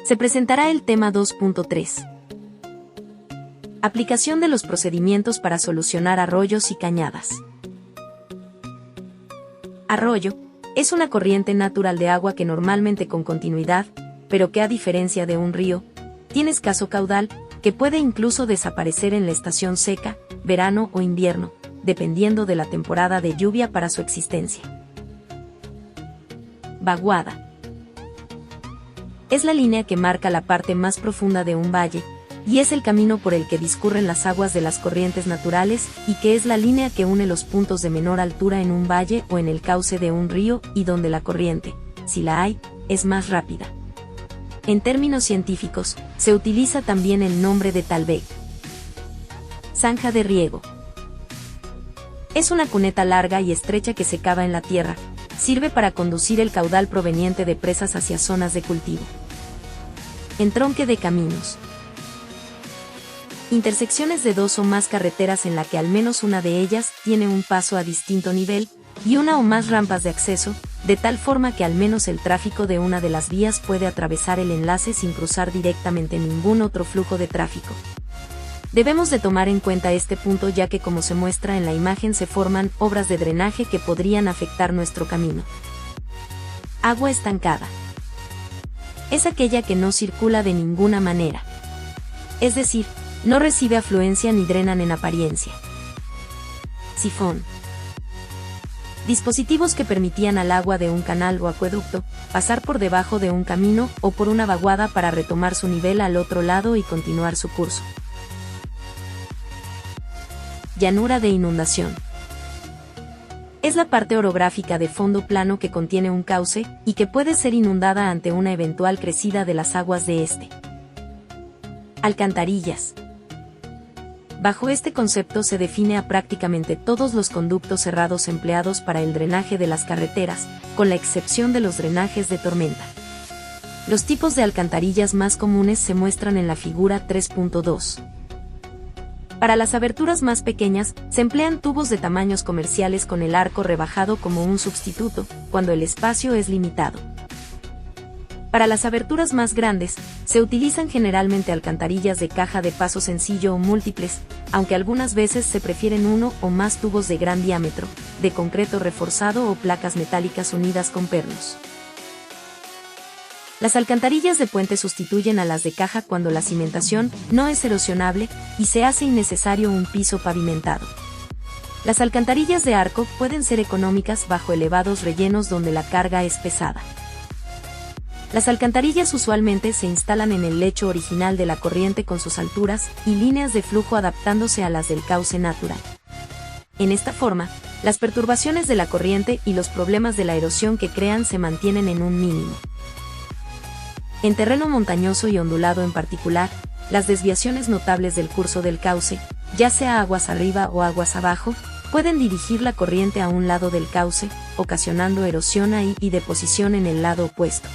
se presentará el tema 2.3. Aplicación de los procedimientos para solucionar arroyos y cañadas. Arroyo es una corriente natural de agua que normalmente con continuidad, pero que a diferencia de un río, tiene escaso caudal, que puede incluso desaparecer en la estación seca, verano o invierno, dependiendo de la temporada de lluvia para su existencia. Vaguada. Es la línea que marca la parte más profunda de un valle, y es el camino por el que discurren las aguas de las corrientes naturales, y que es la línea que une los puntos de menor altura en un valle o en el cauce de un río y donde la corriente, si la hay, es más rápida. En términos científicos, se utiliza también el nombre de talveg. Zanja de riego. Es una cuneta larga y estrecha que se cava en la tierra, sirve para conducir el caudal proveniente de presas hacia zonas de cultivo. Entronque de caminos. Intersecciones de dos o más carreteras en la que al menos una de ellas tiene un paso a distinto nivel, y una o más rampas de acceso, de tal forma que al menos el tráfico de una de las vías puede atravesar el enlace sin cruzar directamente ningún otro flujo de tráfico. Debemos de tomar en cuenta este punto ya que como se muestra en la imagen se forman obras de drenaje que podrían afectar nuestro camino. Agua estancada. Es aquella que no circula de ninguna manera. Es decir, no recibe afluencia ni drenan en apariencia. Sifón. Dispositivos que permitían al agua de un canal o acueducto pasar por debajo de un camino o por una vaguada para retomar su nivel al otro lado y continuar su curso. Llanura de inundación. Es la parte orográfica de fondo plano que contiene un cauce y que puede ser inundada ante una eventual crecida de las aguas de este. Alcantarillas. Bajo este concepto se define a prácticamente todos los conductos cerrados empleados para el drenaje de las carreteras, con la excepción de los drenajes de tormenta. Los tipos de alcantarillas más comunes se muestran en la figura 3.2. Para las aberturas más pequeñas, se emplean tubos de tamaños comerciales con el arco rebajado como un sustituto, cuando el espacio es limitado. Para las aberturas más grandes, se utilizan generalmente alcantarillas de caja de paso sencillo o múltiples, aunque algunas veces se prefieren uno o más tubos de gran diámetro, de concreto reforzado o placas metálicas unidas con pernos. Las alcantarillas de puente sustituyen a las de caja cuando la cimentación no es erosionable y se hace innecesario un piso pavimentado. Las alcantarillas de arco pueden ser económicas bajo elevados rellenos donde la carga es pesada. Las alcantarillas usualmente se instalan en el lecho original de la corriente con sus alturas y líneas de flujo adaptándose a las del cauce natural. En esta forma, las perturbaciones de la corriente y los problemas de la erosión que crean se mantienen en un mínimo. En terreno montañoso y ondulado en particular, las desviaciones notables del curso del cauce, ya sea aguas arriba o aguas abajo, pueden dirigir la corriente a un lado del cauce, ocasionando erosión ahí y deposición en el lado opuesto.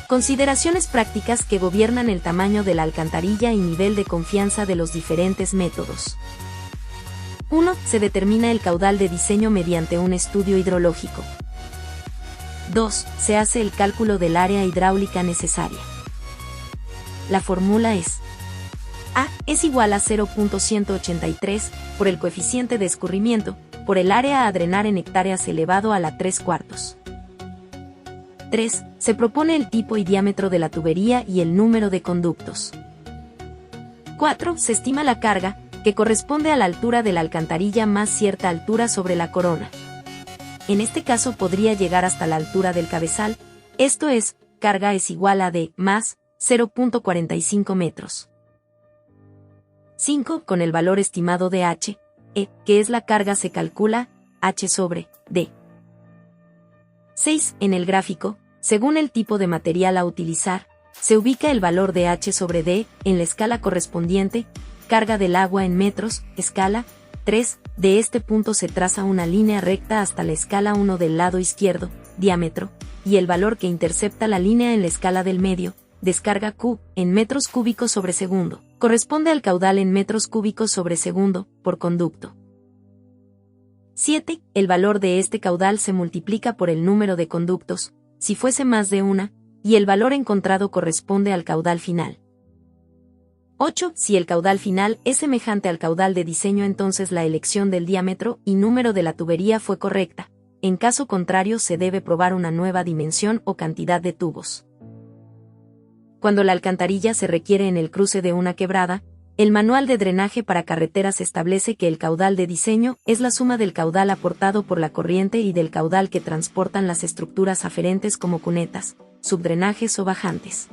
Consideraciones prácticas que gobiernan el tamaño de la alcantarilla y nivel de confianza de los diferentes métodos. 1. Se determina el caudal de diseño mediante un estudio hidrológico. 2. Se hace el cálculo del área hidráulica necesaria. La fórmula es: A es igual a 0.183 por el coeficiente de escurrimiento, por el área a drenar en hectáreas elevado a la 3/4. 3. Se propone el tipo y diámetro de la tubería y el número de conductos. 4. Se estima la carga, que corresponde a la altura de la alcantarilla más cierta altura sobre la corona. En este caso podría llegar hasta la altura del cabezal, esto es, carga es igual a D más 0.45 metros. 5. Con el valor estimado de H, que es la carga se calcula, H sobre D. 6. En el gráfico, según el tipo de material a utilizar, se ubica el valor de H sobre D en la escala correspondiente, carga del agua en metros, escala 3, de este punto se traza una línea recta hasta la escala 1 del lado izquierdo, diámetro, y el valor que intercepta la línea en la escala del medio, descarga Q, en metros cúbicos sobre segundo, corresponde al caudal en metros cúbicos sobre segundo, por conducto. 7. El valor de este caudal se multiplica por el número de conductos, si fuese más de una, y el valor encontrado corresponde al caudal final. 8. Si el caudal final es semejante al caudal de diseño, entonces la elección del diámetro y número de la tubería fue correcta. En caso contrario, se debe probar una nueva dimensión o cantidad de tubos. Cuando la alcantarilla se requiere en el cruce de una quebrada, el Manual de Drenaje para Carreteras establece que el caudal de diseño es la suma del caudal aportado por la corriente y del caudal que transportan las estructuras aferentes como cunetas, subdrenajes o bajantes.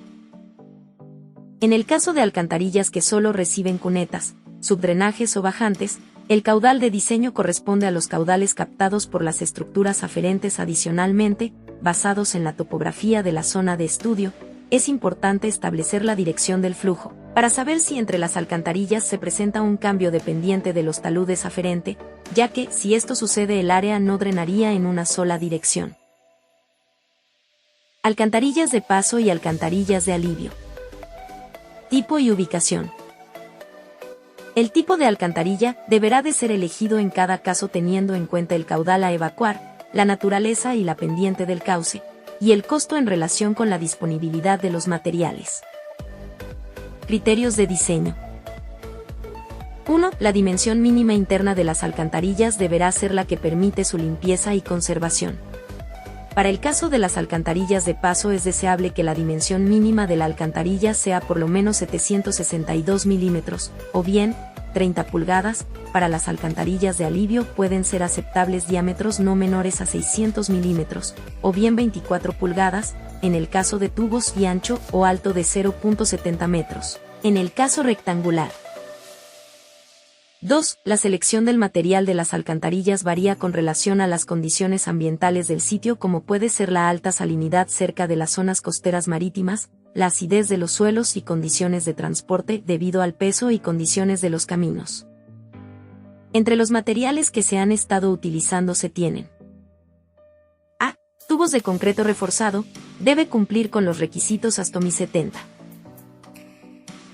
En el caso de alcantarillas que solo reciben cunetas, subdrenajes o bajantes, el caudal de diseño corresponde a los caudales captados por las estructuras aferentes. Adicionalmente, basados en la topografía de la zona de estudio, es importante establecer la dirección del flujo, para saber si entre las alcantarillas se presenta un cambio dependiente de los taludes aferente, ya que, si esto sucede, el área no drenaría en una sola dirección. Alcantarillas de paso y alcantarillas de alivio. Tipo y ubicación. El tipo de alcantarilla deberá de ser elegido en cada caso teniendo en cuenta el caudal a evacuar, la naturaleza y la pendiente del cauce, y el costo en relación con la disponibilidad de los materiales. Criterios de diseño. 1. La dimensión mínima interna de las alcantarillas deberá ser la que permite su limpieza y conservación. Para el caso de las alcantarillas de paso es deseable que la dimensión mínima de la alcantarilla sea por lo menos 762 milímetros, o bien, 30 pulgadas, para las alcantarillas de alivio pueden ser aceptables diámetros no menores a 600 milímetros, o bien 24 pulgadas, en el caso de tubos y ancho o alto de 0.70 metros, en el caso rectangular. 2. La selección del material de las alcantarillas varía con relación a las condiciones ambientales del sitio, como puede ser la alta salinidad cerca de las zonas costeras marítimas, la acidez de los suelos y condiciones de transporte debido al peso y condiciones de los caminos. Entre los materiales que se han estado utilizando se tienen: A. Tubos de concreto reforzado, debe cumplir con los requisitos ASTOMI 70.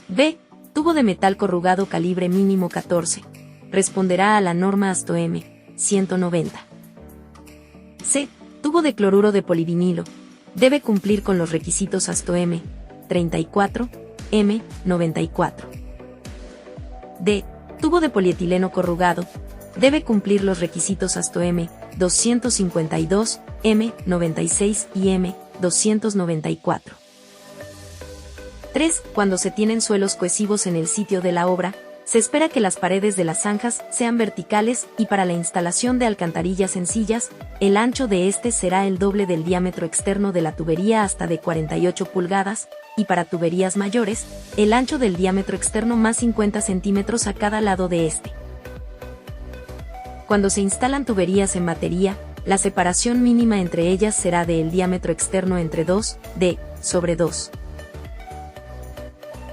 B. Tubo de metal corrugado calibre mínimo 14. Responderá a la norma ASTOM 190. C. Tubo de cloruro de polivinilo. Debe cumplir con los requisitos ASTOM 34, M 94. D. Tubo de polietileno corrugado. Debe cumplir los requisitos ASTOM 252, M 96 y M 294. 3. Cuando se tienen suelos cohesivos en el sitio de la obra, se espera que las paredes de las zanjas sean verticales y para la instalación de alcantarillas sencillas, el ancho de este será el doble del diámetro externo de la tubería hasta de 48 pulgadas, y para tuberías mayores, el ancho del diámetro externo más 50 centímetros a cada lado de este. Cuando se instalan tuberías en batería, la separación mínima entre ellas será del diámetro externo entre 2, d, sobre 2.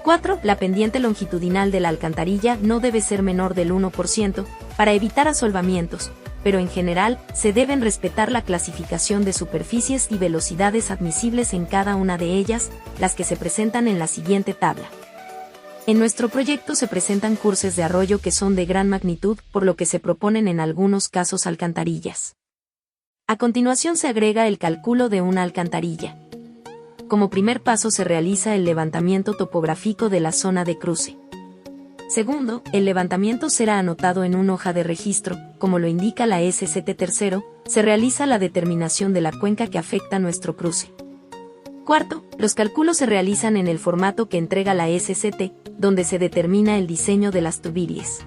4. La pendiente longitudinal de la alcantarilla no debe ser menor del 1%, para evitar asolvamientos, pero en general, se deben respetar la clasificación de superficies y velocidades admisibles en cada una de ellas, las que se presentan en la siguiente tabla. En nuestro proyecto se presentan cursos de arroyo que son de gran magnitud, por lo que se proponen en algunos casos alcantarillas. A continuación se agrega el cálculo de una alcantarilla. Como primer paso se realiza el levantamiento topográfico de la zona de cruce. Segundo, el levantamiento será anotado en una hoja de registro, como lo indica la SCT. Tercero, se realiza la determinación de la cuenca que afecta nuestro cruce. Cuarto, los cálculos se realizan en el formato que entrega la SCT, donde se determina el diseño de las tuberías.